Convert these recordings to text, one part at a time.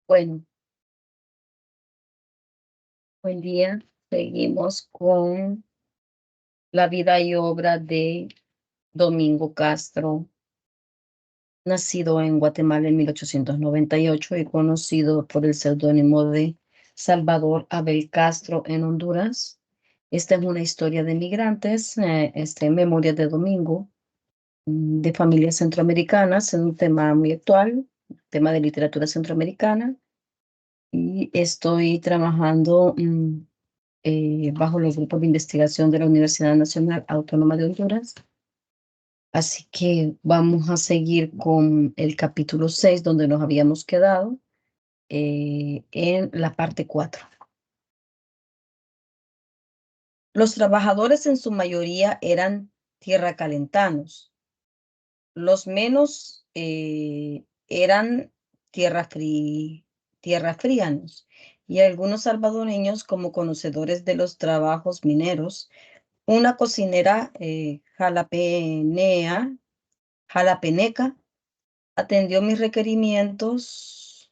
Bueno, buen día. Seguimos con la vida y obra de Domingo Castro, nacido en Guatemala en 1898 y conocido por el seudónimo de Salvador Abel Castro en Honduras. Esta es una historia de migrantes, Memorias de Domingo, de familias centroamericanas, en un tema muy actual, tema de literatura centroamericana. Y estoy trabajando bajo los grupos de investigación de la Universidad Nacional Autónoma de Honduras. Así que vamos a seguir con el capítulo 6, donde nos habíamos quedado, en la parte 4. Los trabajadores en su mayoría eran tierracalentanos. Los menos eran tierrafrianos y algunos salvadoreños como conocedores de los trabajos mineros. Una cocinera jalapeneca atendió mis requerimientos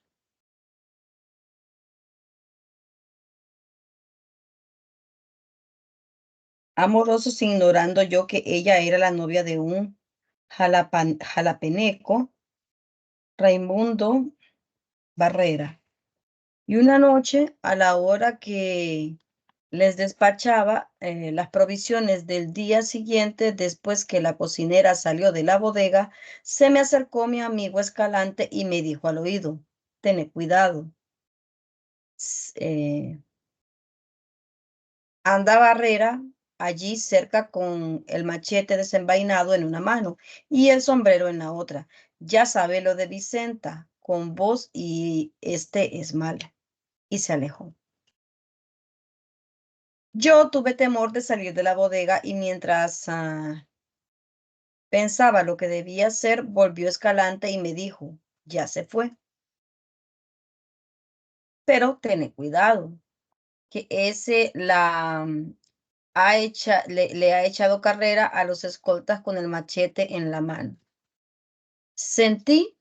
amorosos, ignorando yo que ella era la novia de un jalapeneco, Raimundo Barrera. Y una noche, a la hora que les despachaba las provisiones del día siguiente, después que la cocinera salió de la bodega, se me acercó mi amigo Escalante y me dijo al oído: «Ten cuidado. eh, Anda Barrera allí cerca con el machete desenvainado en una mano y el sombrero en la otra. Ya sabe lo de Vicenta, con vos y este es mal». Y se alejó. Yo tuve temor de salir de la bodega y mientras pensaba lo que debía hacer, volvió Escalante y me dijo: «Ya se fue. Pero ten cuidado, que ese le ha echado carrera a los escoltas con el machete en la mano». Sentí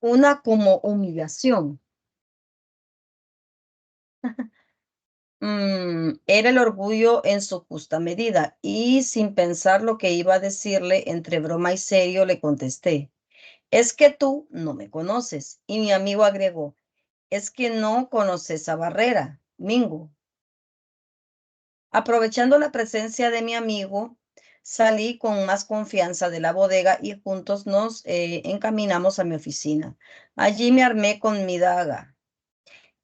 una como humillación. Era el orgullo en su justa medida, y sin pensar lo que iba a decirle, entre broma y serio, le contesté: «Es que tú no me conoces». Y mi amigo agregó: «Es que no conoces a Barrera, Mingo». Aprovechando la presencia de mi amigo, salí con más confianza de la bodega y juntos nos encaminamos a mi oficina. Allí me armé con mi daga.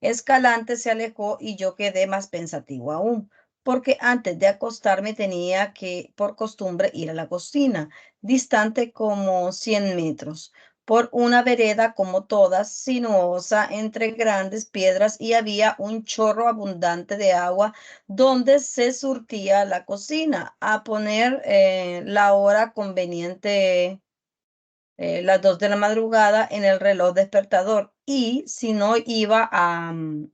Escalante se alejó y yo quedé más pensativo aún, porque antes de acostarme tenía que, por costumbre, ir a la cocina, distante como 100 metros, por una vereda como todas, sinuosa entre grandes piedras, y había un chorro abundante de agua donde se surtía la cocina. A poner la hora conveniente, las 2 de la madrugada, en el reloj despertador, y si no iba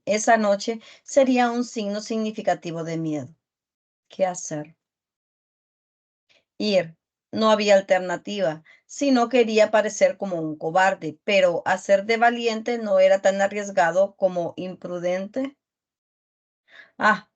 esa noche, sería un signo significativo de miedo. ¿Qué hacer? Ir. No había alternativa, si no quería parecer como un cobarde, pero hacer de valiente no era tan arriesgado como imprudente.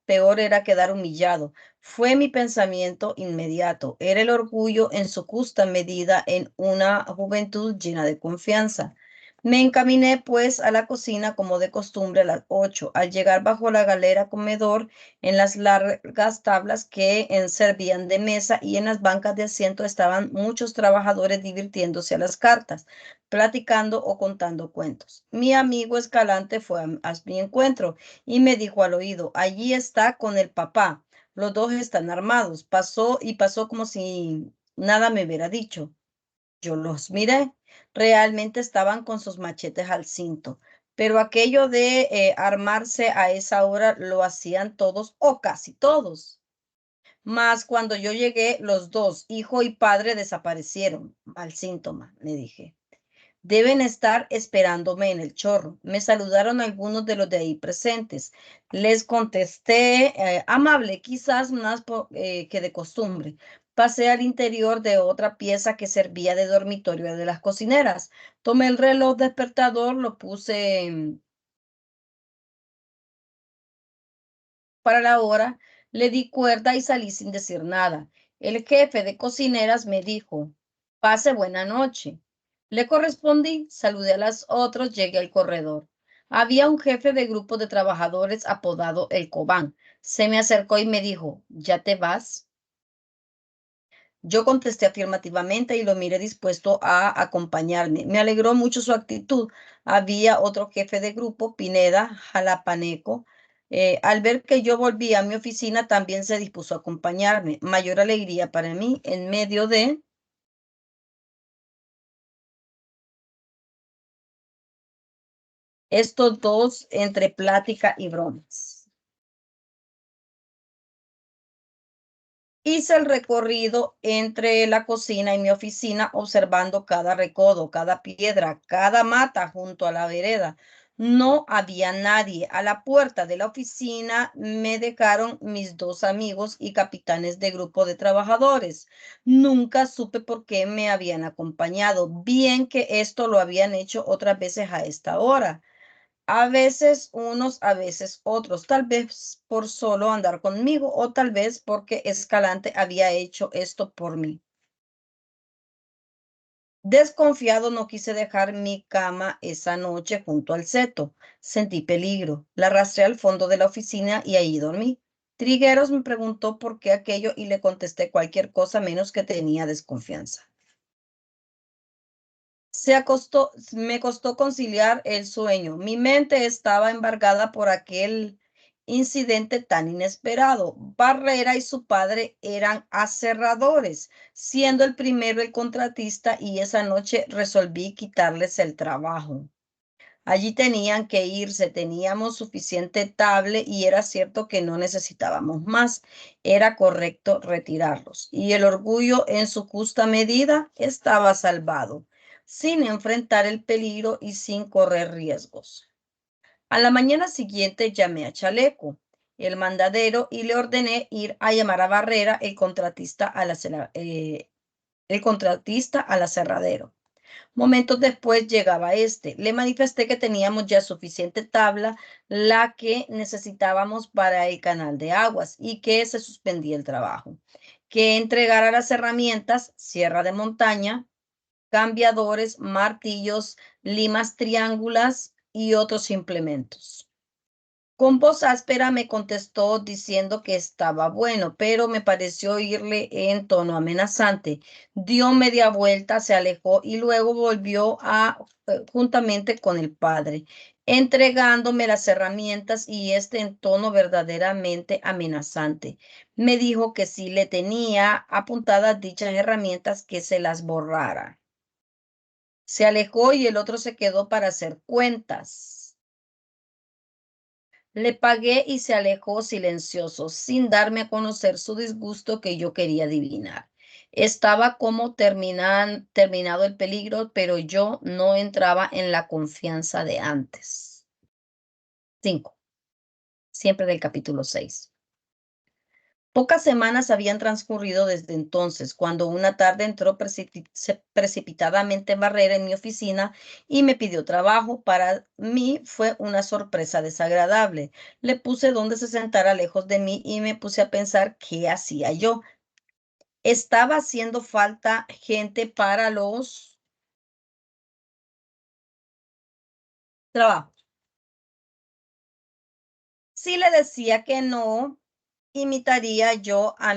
Peor era quedar humillado. Fue mi pensamiento inmediato. Era el orgullo en su justa medida en una juventud llena de confianza. Me encaminé, pues, a la cocina como de costumbre a las 8. Al llegar bajo la galera comedor, en las largas tablas que servían de mesa y en las bancas de asiento estaban muchos trabajadores divirtiéndose a las cartas, platicando o contando cuentos. Mi amigo Escalante fue a mi encuentro y me dijo al oído: «Allí está con el papá. Los dos están armados». Pasó como si nada me hubiera dicho. Yo los miré. Realmente estaban con sus machetes al cinto. Pero aquello de armarse a esa hora lo hacían todos o casi todos. Mas cuando yo llegué, los dos, hijo y padre, desaparecieron. Mal síntoma, me dije. Deben estar esperándome en el chorro. Me saludaron algunos de los de ahí presentes. Les contesté amable, quizás más que de costumbre, Pasé al interior de otra pieza que servía de dormitorio de las cocineras. Tomé el reloj despertador, lo puse para la hora, le di cuerda y salí sin decir nada. El jefe de cocineras me dijo, pase buena noche. Le correspondí, saludé a las otras, llegué al corredor. Había un jefe de grupo de trabajadores apodado El Cobán. Se me acercó y me dijo, ¿ya te vas? Yo contesté afirmativamente y lo miré dispuesto a acompañarme. Me alegró mucho su actitud. Había otro jefe de grupo, Pineda Jalapaneco. Al ver que yo volví a mi oficina, también se dispuso a acompañarme. Mayor alegría para mí en medio de estos dos entre plática y bromas. Hice el recorrido entre la cocina y mi oficina, observando cada recodo, cada piedra, cada mata junto a la vereda. No había nadie. A la puerta de la oficina me dejaron mis dos amigos y capitanes de grupo de trabajadores. Nunca supe por qué me habían acompañado. Bien que esto lo habían hecho otras veces a esta hora. A veces unos, a veces otros, tal vez por solo andar conmigo o tal vez porque Escalante había hecho esto por mí. Desconfiado no quise dejar mi cama esa noche junto al seto. Sentí peligro. La arrastré al fondo de la oficina y ahí dormí. Trigueros me preguntó por qué aquello y le contesté cualquier cosa menos que tenía desconfianza. Me costó conciliar el sueño. Mi mente estaba embargada por aquel incidente tan inesperado. Barrera y su padre eran aserradores, siendo el primero el contratista, y esa noche resolví quitarles el trabajo. Allí tenían que irse, teníamos suficiente tablet y era cierto que no necesitábamos más. Era correcto retirarlos. Y el orgullo en su justa medida estaba salvado, sin enfrentar el peligro y sin correr riesgos. A la mañana siguiente llamé a Chaleco, el mandadero, y le ordené ir a llamar a Barrera, el contratista, al aserradero. Momentos después llegaba este. Le manifesté que teníamos ya suficiente tabla, la que necesitábamos para el canal de aguas, y que se suspendía el trabajo. Que entregara las herramientas, sierra de montaña, cambiadores, martillos, limas triángulas y otros implementos. Con voz áspera me contestó diciendo que estaba bueno, pero me pareció oírle en tono amenazante. Dio media vuelta, se alejó y luego volvió juntamente con el padre, entregándome las herramientas y este en tono verdaderamente amenazante. Me dijo que si le tenía apuntadas dichas herramientas, que se las borrara. Se alejó y el otro se quedó para hacer cuentas. Le pagué y se alejó silencioso, sin darme a conocer su disgusto que yo quería adivinar. Estaba como terminado el peligro, pero yo no entraba en la confianza de antes. 5. Siempre del capítulo 6. Pocas semanas habían transcurrido desde entonces, cuando una tarde entró precipitadamente Barrera en mi oficina y me pidió trabajo. Para mí fue una sorpresa desagradable. Le puse donde se sentara lejos de mí y me puse a pensar qué hacía yo. Estaba haciendo falta gente para los trabajos. Si le decía que no, imitaría yo a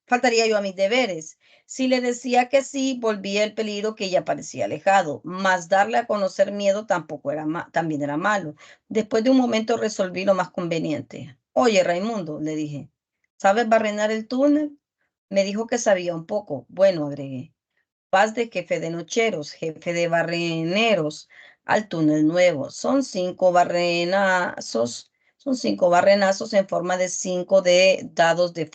faltaría yo a mis deberes. Si le decía que sí, volvía el peligro que ya parecía alejado, mas darle a conocer miedo tampoco también era malo. Después de un momento resolví lo más conveniente. Oye, Raimundo, le dije, ¿sabes barrenar el túnel? Me dijo que sabía un poco. Bueno, agregué. Vas de jefe de nocheros, jefe de barreneros, al túnel nuevo. Son cinco barrenazos en forma de cinco dedos de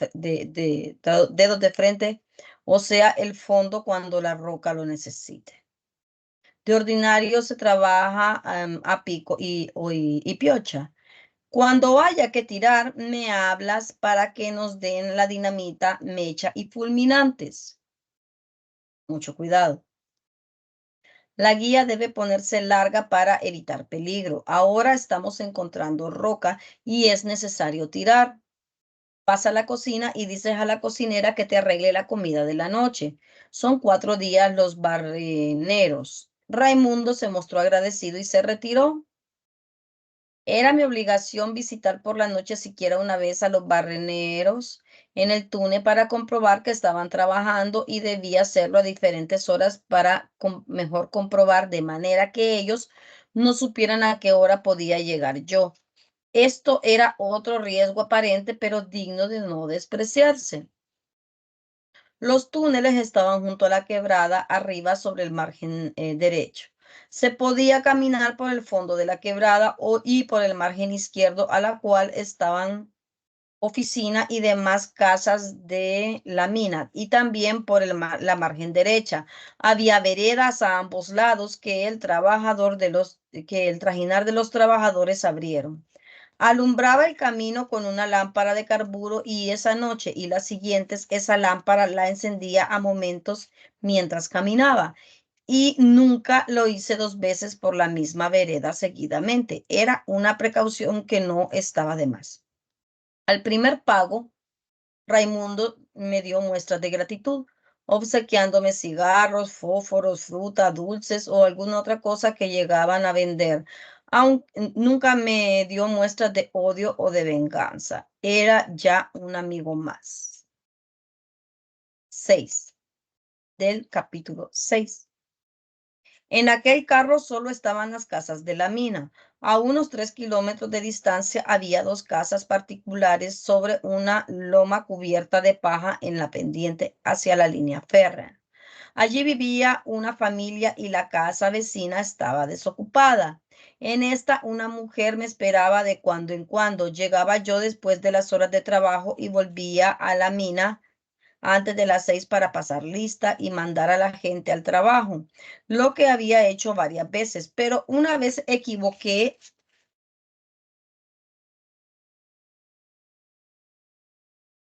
frente, o sea, el fondo cuando la roca lo necesite. De ordinario se trabaja a pico y piocha. Cuando haya que tirar, me hablas para que nos den la dinamita, mecha y fulminantes. Mucho cuidado. La guía debe ponerse larga para evitar peligro. Ahora estamos encontrando roca y es necesario tirar. Vas a la cocina y dices a la cocinera que te arregle la comida de la noche. Son 4 días los barreneros. Raimundo se mostró agradecido y se retiró. Era mi obligación visitar por la noche siquiera una vez a los barreneros en el túnel para comprobar que estaban trabajando y debía hacerlo a diferentes horas para mejor comprobar de manera que ellos no supieran a qué hora podía llegar yo. Esto era otro riesgo aparente, pero digno de no despreciarse. Los túneles estaban junto a la quebrada, arriba sobre el margen derecho. Se podía caminar por el fondo de la quebrada y por el margen izquierdo, a la cual estaban oficina y demás casas de la mina, y también por la margen derecha. Había veredas a ambos lados que que el trajinar de los trabajadores abrieron. Alumbraba el camino con una lámpara de carburo y esa noche y las siguientes esa lámpara la encendía a momentos mientras caminaba. Y nunca lo hice 2 veces por la misma vereda seguidamente. Era una precaución que no estaba de más. Al primer pago, Raimundo me dio muestras de gratitud, obsequiándome cigarros, fósforos, fruta, dulces o alguna otra cosa que llegaban a vender. Aunque nunca me dio muestras de odio o de venganza. Era ya un amigo más. 6. Del capítulo 6. En aquel carro solo estaban las casas de la mina. A unos 3 kilómetros de distancia había 2 casas particulares sobre una loma cubierta de paja en la pendiente hacia la línea férrea. Allí vivía una familia y la casa vecina estaba desocupada. En esta una mujer me esperaba de cuando en cuando. Llegaba yo después de las horas de trabajo y volvía a la mina antes de las 6 para pasar lista y mandar a la gente al trabajo, lo que había hecho varias veces, pero una vez equivoqué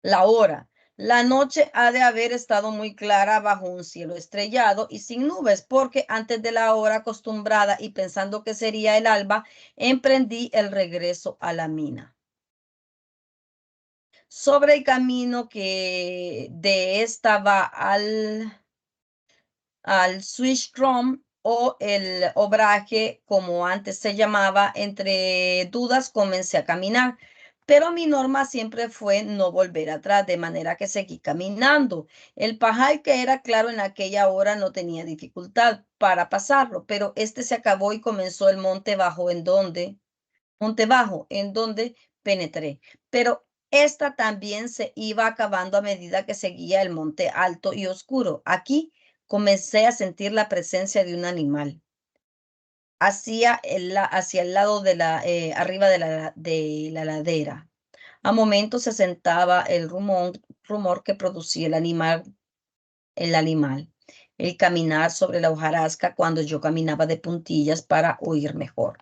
la hora. La noche ha de haber estado muy clara bajo un cielo estrellado y sin nubes, porque antes de la hora acostumbrada y pensando que sería el alba, emprendí el regreso a la mina. Sobre el camino que de esta va al switchroom o el obraje, como antes se llamaba, entre dudas comencé a caminar, pero mi norma siempre fue no volver atrás, de manera que seguí caminando. El pajal, que era claro en aquella hora, no tenía dificultad para pasarlo, pero este se acabó y comenzó el monte bajo, en donde penetré. Pero esta también se iba acabando a medida que seguía el monte alto y oscuro. Aquí comencé a sentir la presencia de un animal hacia el lado arriba de la ladera. A momentos se sentaba el rumor que producía el animal, el caminar sobre la hojarasca cuando yo caminaba de puntillas para oír mejor.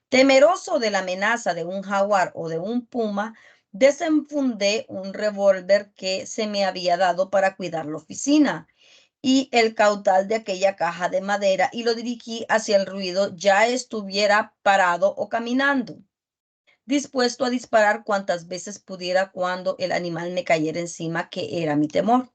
Temeroso de la amenaza de un jaguar o de un puma, desenfundé un revólver que se me había dado para cuidar la oficina y el caudal de aquella caja de madera y lo dirigí hacia el ruido, ya estuviera parado o caminando, dispuesto a disparar cuantas veces pudiera cuando el animal me cayera encima, que era mi temor.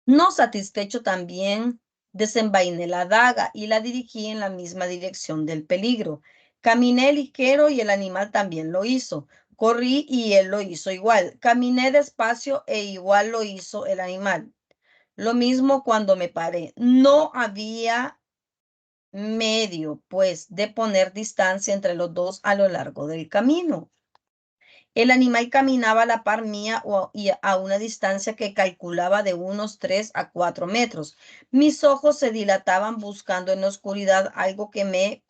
No satisfecho, también desenvainé la daga y la dirigí en la misma dirección del peligro. Caminé ligero y el animal también lo hizo. Corrí y él lo hizo igual. Caminé despacio e igual lo hizo el animal. Lo mismo cuando me paré. No había medio, pues, de poner distancia entre los dos a lo largo del camino. El animal caminaba a la par mía y a una distancia que calculaba de unos 3 a 4 metros. Mis ojos se dilataban buscando en la oscuridad algo que me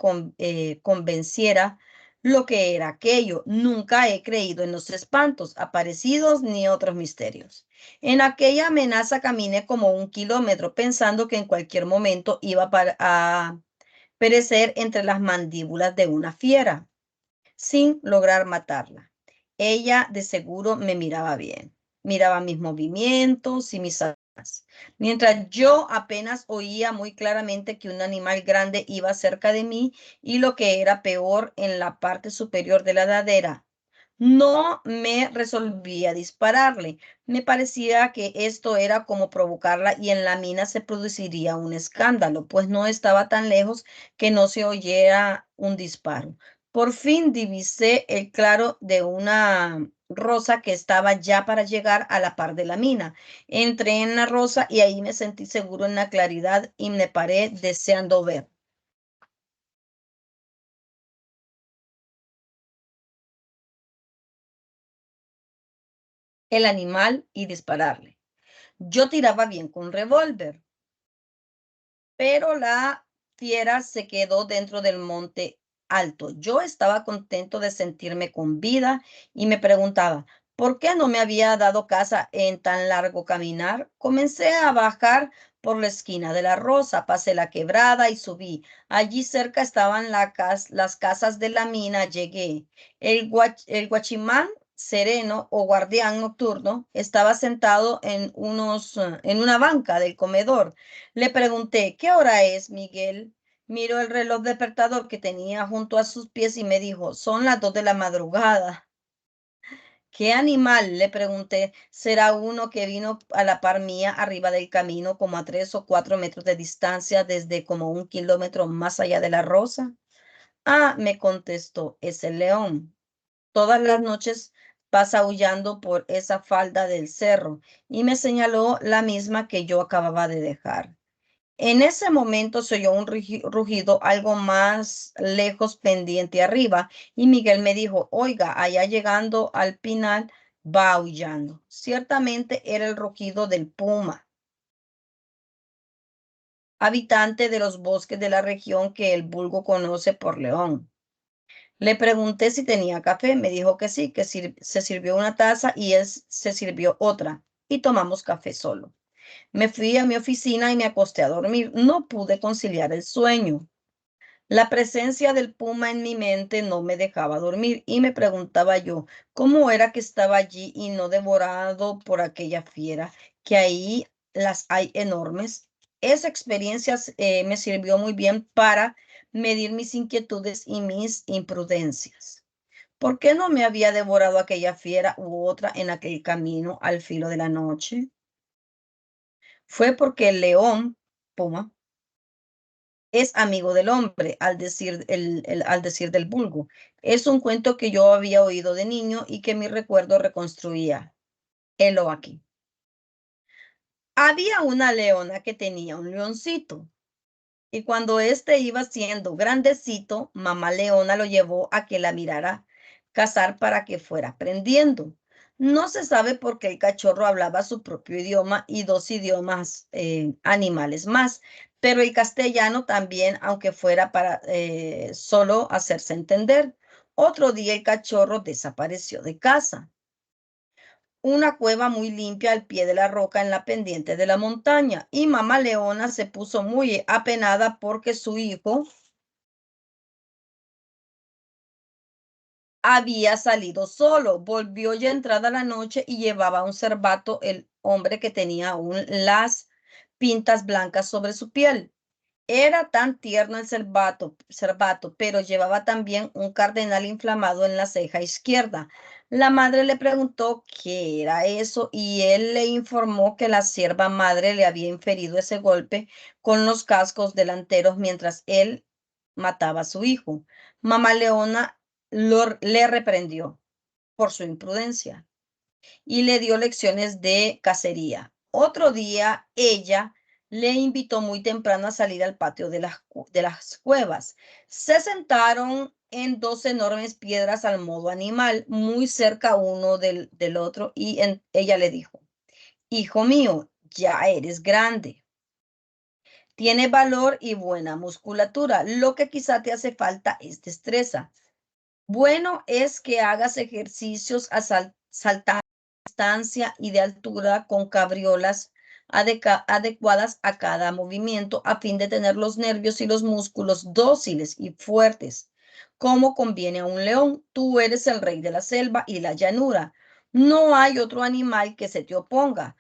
convenciera lo que era aquello. Nunca he creído en los espantos, aparecidos ni otros misterios. En aquella amenaza caminé como 1 kilómetro, pensando que en cualquier momento iba a perecer entre las mandíbulas de una fiera. sin lograr matarla. Ella de seguro me miraba bien, miraba mis movimientos y mis armas, mientras yo apenas oía muy claramente que un animal grande iba cerca de mí y, lo que era peor, en la parte superior de la ladera. No me resolvía dispararle. Me parecía que esto era como provocarla y en la mina se produciría un escándalo, pues no estaba tan lejos que no se oyera un disparo. Por fin divisé el claro de una rosa que estaba ya para llegar a la par de la mina. Entré en la rosa y ahí me sentí seguro en la claridad y me paré deseando ver el animal y dispararle. Yo tiraba bien con revólver, pero la fiera se quedó dentro del monte alto. Yo estaba contento de sentirme con vida y me preguntaba, ¿por qué no me había dado caza en tan largo caminar? Comencé a bajar por la esquina de la Rosa, pasé la quebrada y subí. Allí cerca estaban las casas de la mina. Llegué. El guachimán sereno o guardián nocturno estaba sentado en una banca del comedor. Le pregunté, ¿qué hora es, Miguel? Miró el reloj despertador que tenía junto a sus pies y me dijo, son las 2 de la madrugada. ¿Qué animal? Le pregunté. ¿Será uno que vino a la par mía arriba del camino, como a 3 o 4 metros de distancia, desde como 1 kilómetro más allá de la Rosa? Ah, me contestó, es el león. Todas las noches pasa aullando por esa falda del cerro y me señaló la misma que yo acababa de dejar. En ese momento se oyó un rugido algo más lejos, pendiente arriba, y Miguel me dijo, oiga, allá llegando al pinal va aullando. Ciertamente era el rugido del puma, habitante de los bosques de la región que el vulgo conoce por león. Le pregunté si tenía café, me dijo que sí, que se sirvió una taza y él se sirvió otra, y tomamos café solo. Me fui a mi oficina y me acosté a dormir. No pude conciliar el sueño. La presencia del puma en mi mente no me dejaba dormir y me preguntaba yo cómo era que estaba allí y no devorado por aquella fiera, que ahí las hay enormes. Esa experiencia me sirvió muy bien para medir mis inquietudes y mis imprudencias. ¿Por qué no me había devorado aquella fiera u otra en aquel camino al filo de la noche? Fue porque el león, puma, es amigo del hombre, al decir del vulgo. Es un cuento que yo había oído de niño y que mi recuerdo reconstruía. Helo aquí. Había una leona que tenía un leoncito. Y cuando éste iba siendo grandecito, mamá leona lo llevó a que la mirara cazar para que fuera aprendiendo. No se sabe por qué el cachorro hablaba su propio idioma y dos idiomas animales más, pero el castellano también, aunque fuera para solo hacerse entender. Otro día el cachorro desapareció de casa. Una cueva muy limpia al pie de la roca en la pendiente de la montaña, y mamá leona se puso muy apenada porque su hijo había salido solo. Volvió ya entrada la noche y llevaba un cervato, el hombre que tenía aún las pintas blancas sobre su piel. Era tan tierno el cervato, pero llevaba también un cardenal inflamado en la ceja izquierda. La madre le preguntó qué era eso y él le informó que la sierva madre le había inferido ese golpe con los cascos delanteros mientras él mataba a su hijo. Mamá Leona le reprendió por su imprudencia y le dio lecciones de cacería. Otro día ella le invitó muy temprano a salir al patio de las cuevas. Se sentaron en dos enormes piedras al modo animal, muy cerca uno del otro, y ella le dijo, hijo mío, ya eres grande. Tiene valor y buena musculatura. Lo que quizá te hace falta es destreza. Bueno es que hagas ejercicios a saltar distancia y de altura con cabriolas adecuadas a cada movimiento a fin de tener los nervios y los músculos dóciles y fuertes. como conviene a un león. Tú eres el rey de la selva y la llanura. No hay otro animal que se te oponga.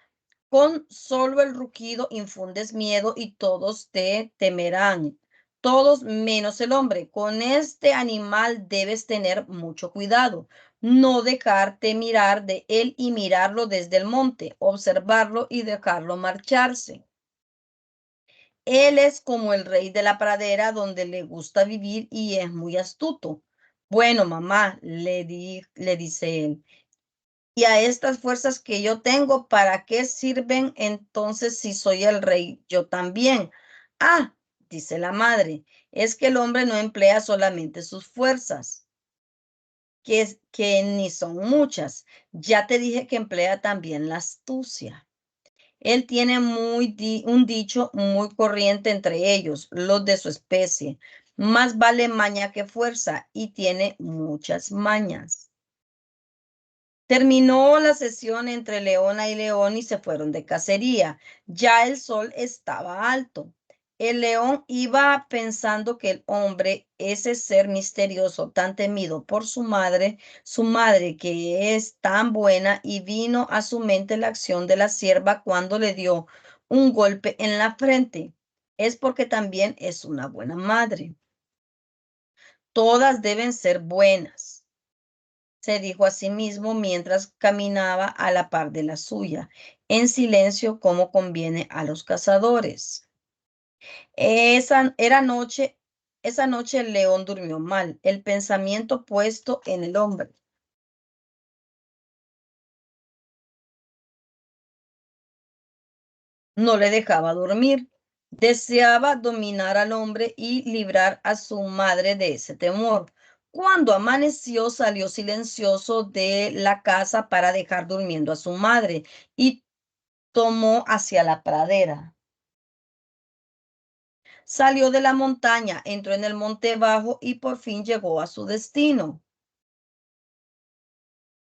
Con solo el rugido infundes miedo y todos te temerán, todos menos el hombre. Con este animal debes tener mucho cuidado, no dejarte mirar de él y mirarlo desde el monte, observarlo y dejarlo marcharse. Él es como el rey de la pradera donde le gusta vivir y es muy astuto. Bueno, mamá, le dice él. Y a estas fuerzas que yo tengo, ¿para qué sirven entonces si soy el rey yo también? Ah, dice la madre, es que el hombre no emplea solamente sus fuerzas, que ni son muchas. Ya te dije que emplea también la astucia. Él tiene un dicho muy corriente entre ellos, los de su especie. Más vale maña que fuerza y tiene muchas mañas. Terminó la sesión entre leona y león y se fueron de cacería. Ya el sol estaba alto. El león iba pensando que el hombre, ese ser misterioso tan temido por su madre que es tan buena, y vino a su mente la acción de la sierva cuando le dio un golpe en la frente. Es porque también es una buena madre. Todas deben ser buenas, se dijo a sí mismo mientras caminaba a la par de la suya, en silencio como conviene a los cazadores. Esa noche el león durmió mal, el pensamiento puesto en el hombre. No le dejaba dormir. Deseaba dominar al hombre y librar a su madre de ese temor. Cuando amaneció, salió silencioso de la casa para dejar durmiendo a su madre y tomó hacia la pradera. Salió de la montaña, entró en el monte bajo y por fin llegó a su destino.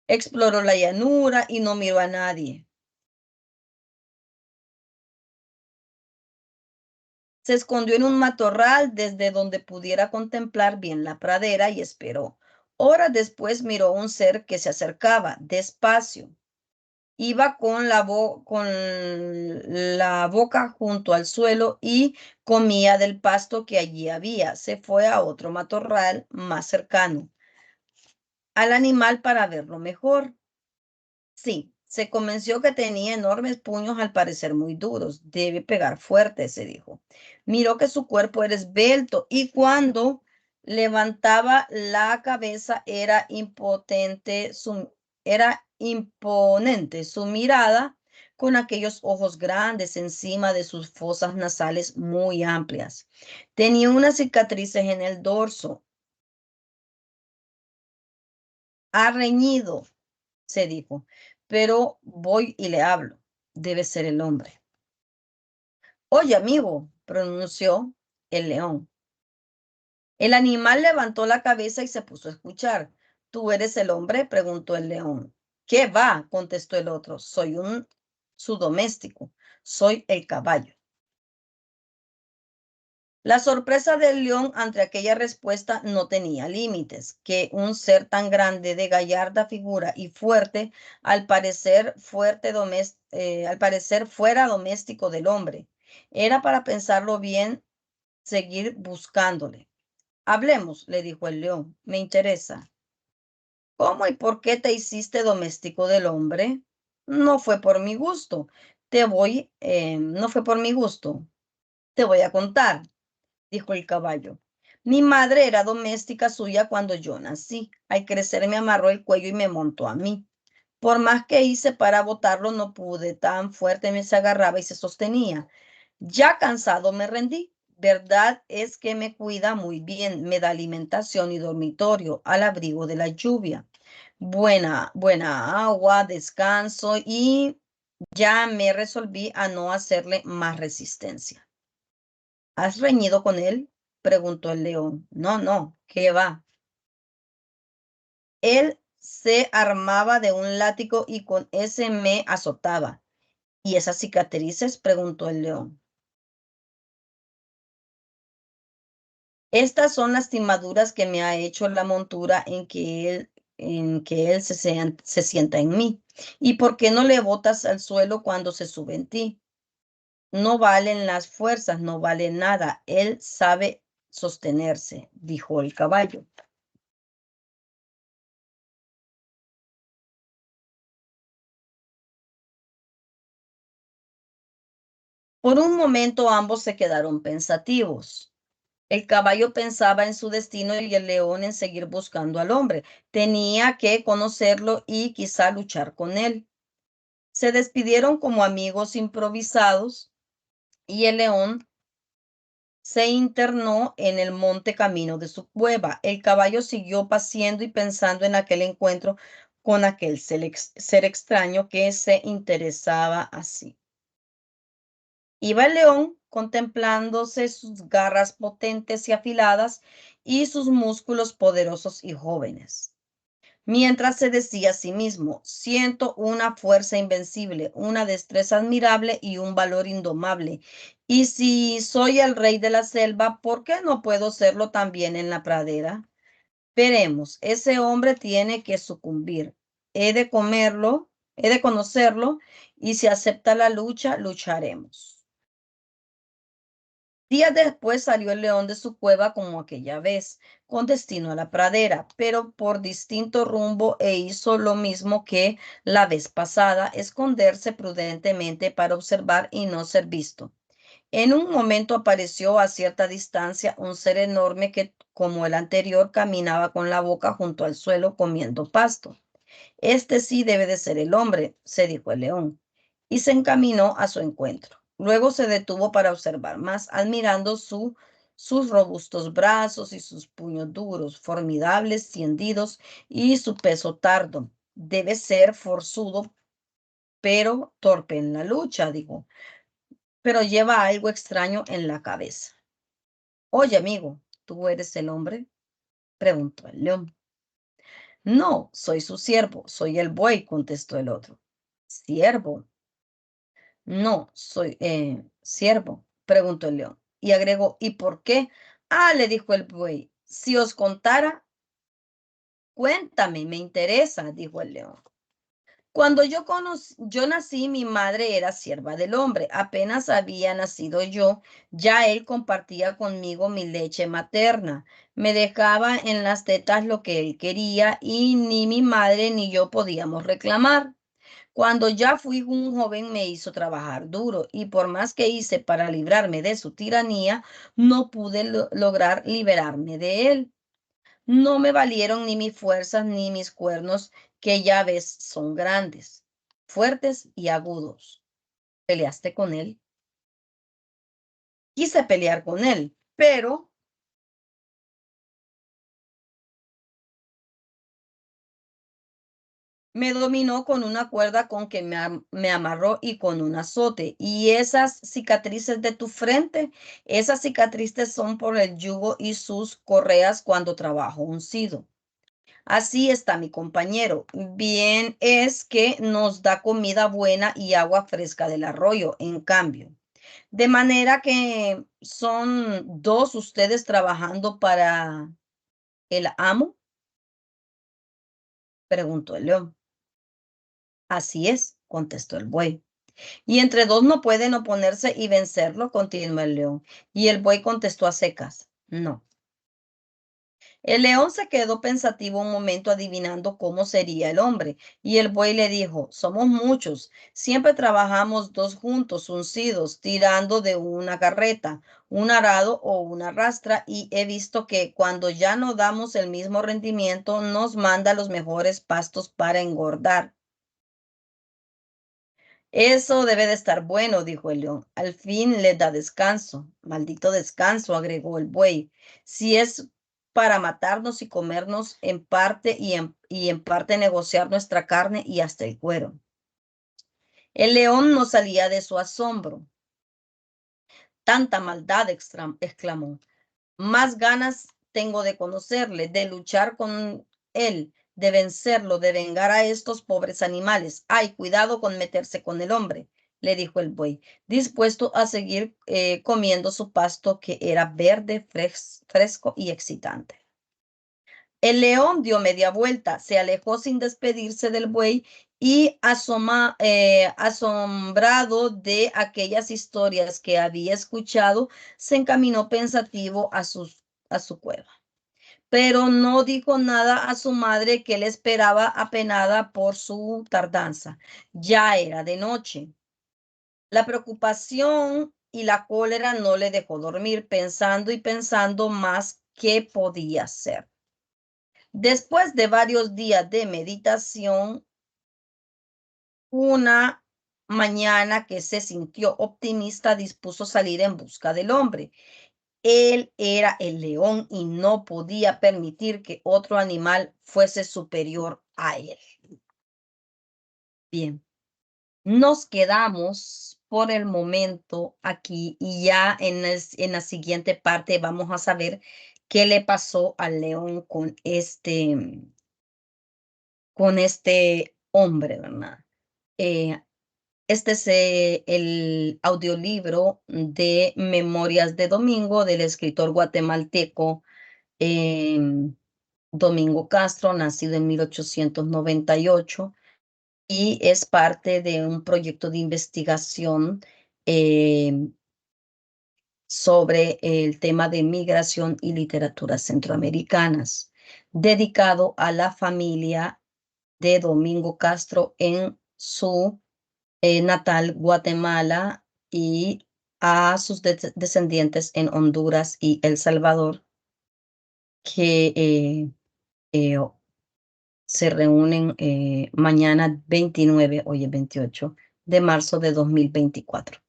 Exploró la llanura y no miró a nadie. Se escondió en un matorral desde donde pudiera contemplar bien la pradera y esperó. Horas después miró un ser que se acercaba despacio. Iba con la boca junto al suelo y comía del pasto que allí había. Se fue a otro matorral más cercano al animal para verlo mejor. Sí, se convenció que tenía enormes puños, al parecer muy duros. Debe pegar fuerte, se dijo. Miró que su cuerpo era esbelto y cuando levantaba la cabeza era imponente su mirada, con aquellos ojos grandes encima de sus fosas nasales muy amplias. Tenía unas cicatrices en el dorso. Ha reñido, se dijo, pero voy y le hablo. Debe ser el hombre. Oye, amigo, pronunció el león. El animal levantó la cabeza y se puso a escuchar. ¿Tú eres el hombre?, preguntó el león. ¿Qué va?, contestó el otro. Soy su doméstico. Soy el caballo. La sorpresa del león ante aquella respuesta no tenía límites. Que un ser tan grande, de gallarda figura y fuerte, al parecer fuera doméstico del hombre. Era para pensarlo bien, seguir buscándole. Hablemos, le dijo el león, me interesa. ¿Cómo y por qué te hiciste doméstico del hombre? No fue por mi gusto. No fue por mi gusto. Te voy a contar, dijo el caballo. Mi madre era doméstica suya cuando yo nací. Al crecer me amarró el cuello y me montó a mí. Por más que hice para botarlo, no pude. Tan fuerte me se agarraba y se sostenía. Ya cansado me rendí. Verdad es que me cuida muy bien, me da alimentación y dormitorio al abrigo de la lluvia. Buena agua, descanso y ya me resolví a no hacerle más resistencia. ¿Has reñido con él?, preguntó el león. No, no, ¿qué va? Él se armaba de un látigo y con ese me azotaba. ¿Y esas cicatrices?, preguntó el león. Estas son lastimaduras que me ha hecho la montura en que él se sienta en mí. ¿Y por qué no le botas al suelo cuando se sube en ti? No valen las fuerzas, no vale nada. Él sabe sostenerse, dijo el caballo. Por un momento ambos se quedaron pensativos. El caballo pensaba en su destino y el león en seguir buscando al hombre. Tenía que conocerlo y quizá luchar con él. Se despidieron como amigos improvisados y el león se internó en el monte camino de su cueva. El caballo siguió paseando y pensando en aquel encuentro con aquel ser extraño que se interesaba así. Iba el león contemplándose sus garras potentes y afiladas y sus músculos poderosos y jóvenes, mientras se decía a sí mismo: siento una fuerza invencible, una destreza admirable y un valor indomable. Y si soy el rey de la selva, ¿por qué no puedo serlo también en la pradera? Veremos, ese hombre tiene que sucumbir. He de conocerlo, y si acepta la lucha, lucharemos. Días después salió el león de su cueva como aquella vez, con destino a la pradera, pero por distinto rumbo, e hizo lo mismo que la vez pasada: esconderse prudentemente para observar y no ser visto. En un momento apareció a cierta distancia un ser enorme que, como el anterior, caminaba con la boca junto al suelo comiendo pasto. Este sí debe de ser el hombre, se dijo el león, y se encaminó a su encuentro. Luego se detuvo para observar más, admirando sus robustos brazos y sus puños duros, formidables y hendidos, y su peso tardo. Debe ser forzudo, pero torpe en la lucha, dijo, pero lleva algo extraño en la cabeza. Oye, amigo, ¿tú eres el hombre?, preguntó el león. No, soy su siervo, soy el buey, contestó el otro. ¿Siervo? No, soy siervo, preguntó el león. Y agregó: ¿y por qué? Ah, le dijo el buey, si os contara, cuéntame, me interesa, dijo el león. Cuando yo nací, mi madre era sierva del hombre. Apenas había nacido yo, ya él compartía conmigo mi leche materna. Me dejaba en las tetas lo que él quería y ni mi madre ni yo podíamos reclamar. Cuando ya fui un joven me hizo trabajar duro y por más que hice para librarme de su tiranía, no pude lograr liberarme de él. No me valieron ni mis fuerzas ni mis cuernos, que ya ves son grandes, fuertes y agudos. ¿Peleaste con él? Quise pelear con él, pero me dominó con una cuerda con que me amarró y con un azote. Y esas cicatrices de tu frente, esas cicatrices son por el yugo y sus correas cuando trabajo uncido. Así está mi compañero. Bien es que nos da comida buena y agua fresca del arroyo, en cambio. De manera que son dos ustedes trabajando para el amo, preguntó el león. Así es, contestó el buey. Y entre dos no pueden oponerse y vencerlo, continuó el león. Y el buey contestó a secas: no. El león se quedó pensativo un momento, adivinando cómo sería el hombre, y el buey le dijo: somos muchos, siempre trabajamos dos juntos, uncidos, tirando de una carreta, un arado o una rastra, y he visto que cuando ya no damos el mismo rendimiento, nos manda los mejores pastos para engordar. Eso debe de estar bueno, dijo el león. Al fin le da descanso. Maldito descanso, agregó el buey. Si es para matarnos y comernos en parte y en parte negociar nuestra carne y hasta el cuero. El león no salía de su asombro. Tanta maldad, exclamó. Más ganas tengo de conocerle, de luchar con él, de vencerlo, de vengar a estos pobres animales. Ay, cuidado con meterse con el hombre. le dijo el buey, dispuesto a seguir comiendo su pasto que era verde, fresco y excitante. El león dio media vuelta, se alejó sin despedirse del buey y asombrado de aquellas historias que había escuchado, se encaminó pensativo a su cueva. Pero no dijo nada a su madre, que le esperaba apenada por su tardanza. Ya era de noche. La preocupación y la cólera no le dejó dormir, pensando y pensando más qué podía hacer. Después de varios días de meditación, una mañana que se sintió optimista, dispuso salir en busca del hombre. Él era el león y no podía permitir que otro animal fuese superior a él. Bien, nos quedamos por el momento aquí y ya en la siguiente parte vamos a saber qué le pasó al león con este hombre, ¿verdad? Eh, Este es el audiolibro de Memorias de Domingo del escritor guatemalteco Domingo Castro, nacido en 1898, y es parte de un proyecto de investigación sobre el tema de migración y literaturas centroamericanas, dedicado a la familia de Domingo Castro en su natal Guatemala y a sus descendientes en Honduras y El Salvador, que eh, se reúnen mañana 29, hoy es 28 de marzo de 2024.